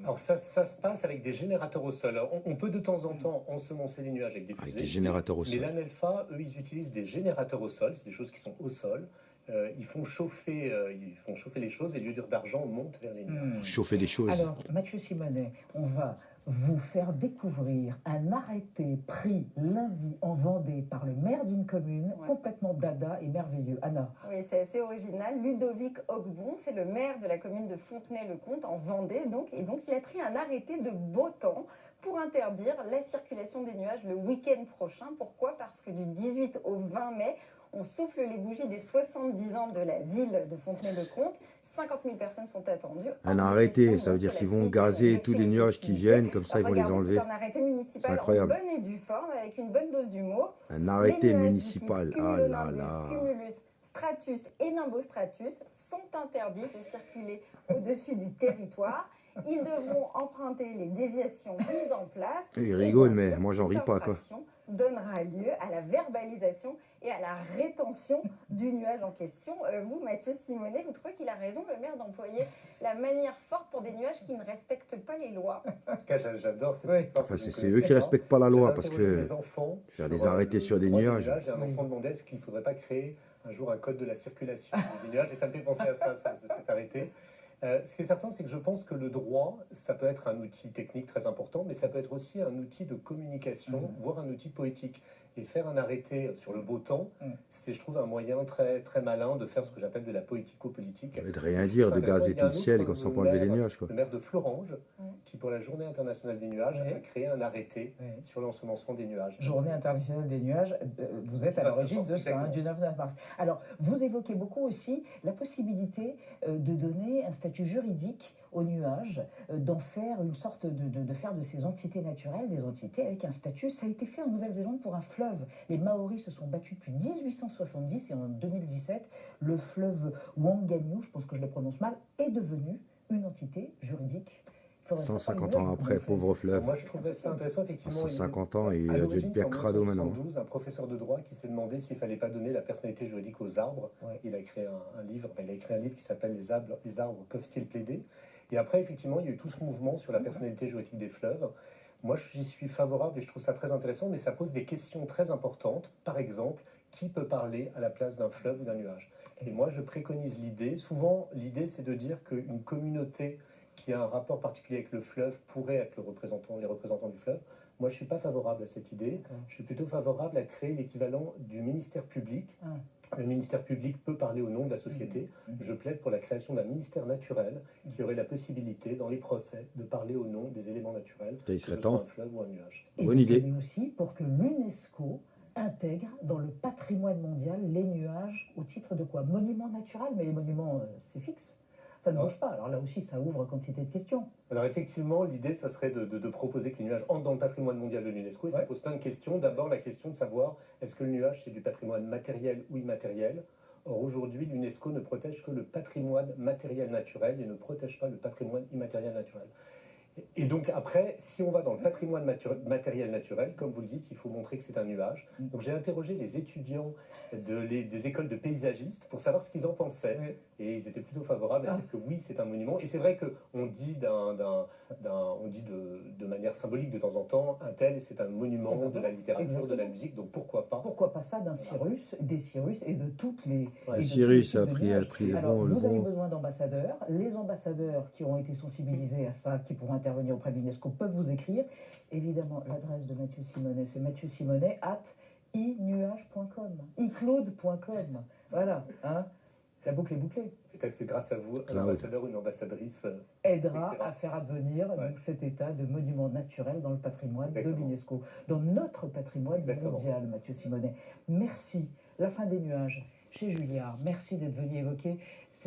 Alors ça se passe avec des générateurs au sol. Alors, on peut de temps en temps ensemencer les nuages avec des Avec fusées. des générateurs au Mais sol. l'ANELFA, eux, ils utilisent des générateurs au sol. C'est des choses qui sont au sol. Ils font chauffer les choses et l'iodure d'argent monte vers les nuages. Chauffer des choses. Alors, Mathieu Simonet, on va vous faire découvrir un arrêté pris lundi en Vendée par le maire d'une commune, complètement dada et merveilleux. Anna. Oui, c'est assez original. Ludovic Ogbon, c'est le maire de la commune de Fontenay-le-Comte, en Vendée, et donc il a pris un arrêté de beau temps pour interdire la circulation des nuages le week-end prochain. Pourquoi ? Parce que du 18 au 20 mai, on souffle les bougies des 70 ans de la ville de Fontenay-le-Comte. 50 000 personnes sont attendues. Un arrêté, ça veut dire qu'ils vont gazer tous les nuages qui viennent, comme ça ils vont les enlever. C'est un arrêté municipal en bonne et due forme, avec une bonne dose d'humour. Un arrêté municipal, ah là Cumulonimbus, là. Cumulus, Stratus et Nimbostratus sont interdits de circuler au-dessus du territoire. Ils devront emprunter les déviations mises en place. Il rigole, mais moi j'en ris pas, quoi. Donnera lieu à la verbalisation et à la rétention du nuage en question. Vous, Mathieu Simonet, vous trouvez qu'il a raison, le maire, d'employer la manière forte pour des nuages qui ne respectent pas les lois? En tout cas, j'adore cette histoire. Enfin, c'est eux qui respectent pas la loi, parce que faire des arrêtés sur des nuages. J'ai un enfant demandait est-ce qu'il ne faudrait pas créer un jour un code de la circulation des nuages, et ça me fait penser à ça, cet arrêté. Ce qui est certain, c'est que je pense que le droit, ça peut être un outil technique très important, mais ça peut être aussi un outil de communication, voire un outil poétique. Et faire un arrêté sur le beau temps, c'est, je trouve, un moyen très, très malin de faire ce que j'appelle de la poético-politique. De rien dire, de gazer tout le ciel et comme ça on peut enlever les nuages, quoi. Le maire de Florange, qui pour la Journée internationale des nuages a créé un arrêté sur l'ensemencement des nuages. Journée internationale des nuages, vous êtes à l'origine de ça, du 9 mars. Alors, vous évoquez beaucoup aussi la possibilité de donner un statut juridique aux nuages, d'en faire une sorte de faire de ces entités naturelles, des entités avec un statut. Ça a été fait en Nouvelle-Zélande pour un fleuve. Les Maoris se sont battus depuis 1870 et en 2017, le fleuve Wanganui, je pense que je le prononce mal, est devenu une entité juridique. 150 ans après, pauvre fleuve. Moi, je trouverais ça intéressant, effectivement. 150 ans, et il a dû être bien crado maintenant. En 1912, un professeur de droit qui s'est demandé s'il ne fallait pas donner la personnalité juridique aux arbres. Il a écrit un livre qui s'appelle Les arbres peuvent-ils plaider ? Et après, effectivement, il y a eu tout ce mouvement sur la personnalité juridique des fleuves. Moi, j'y suis favorable et je trouve ça très intéressant, mais ça pose des questions très importantes. Par exemple, qui peut parler à la place d'un fleuve ou d'un nuage ? Et moi, je préconise l'idée. Souvent, l'idée, c'est de dire qu'une communauté qui a un rapport particulier avec le fleuve pourrait être les représentants du fleuve. Moi, je ne suis pas favorable à cette idée. Je suis plutôt favorable à créer l'équivalent du ministère public. Le ministère public peut parler au nom de la société. Je plaide pour la création d'un ministère naturel qui aurait la possibilité, dans les procès, de parler au nom des éléments naturels, il serait que ce soit temps. un fleuve ou un nuage. Bonne idée. Mais aussi pour que l'UNESCO intègre dans le patrimoine mondial les nuages au titre de quoi? Monument naturel, mais les monuments, c'est fixe. Ça ne bouge pas. Alors là aussi, ça ouvre quantité de questions. Alors effectivement, l'idée, ça serait de proposer que les nuages entrent dans le patrimoine mondial de l'UNESCO. Et ça pose plein de questions. D'abord, la question de savoir, est-ce que le nuage, c'est du patrimoine matériel ou immatériel ? Or, aujourd'hui, l'UNESCO ne protège que le patrimoine matériel naturel et ne protège pas le patrimoine immatériel naturel. Et donc après, si on va dans le patrimoine matériel naturel, comme vous le dites, il faut montrer que c'est un nuage. Donc j'ai interrogé les étudiants des écoles de paysagistes pour savoir ce qu'ils en pensaient. Et ils étaient plutôt favorables à dire que oui, c'est un monument. Et c'est vrai qu'on dit de manière symbolique de temps en temps, un tel, c'est un monument de la littérature, de la musique, donc pourquoi pas? Pourquoi pas ça d'un Cyrus, des Cyrus et de toutes les... Cyrus a pris le bon. Vous avez besoin d'ambassadeurs. Les ambassadeurs qui ont été sensibilisés à ça, qui pourront intervenir auprès de l'UNESCO, peuvent vous écrire. Évidemment, l'adresse de Mathieu Simonet, c'est mathieuSimonet@inuage.com, icloud.com. Voilà, hein. La boucle est bouclée. Peut-être que grâce à vous, un ambassadeur ou une ambassadrice aidera à faire advenir donc, cet état de monument naturel dans le patrimoine de l'UNESCO, dans notre patrimoine mondial, Mathieu Simonet. Merci. La fin des nuages chez Julliard. Merci d'être venu évoquer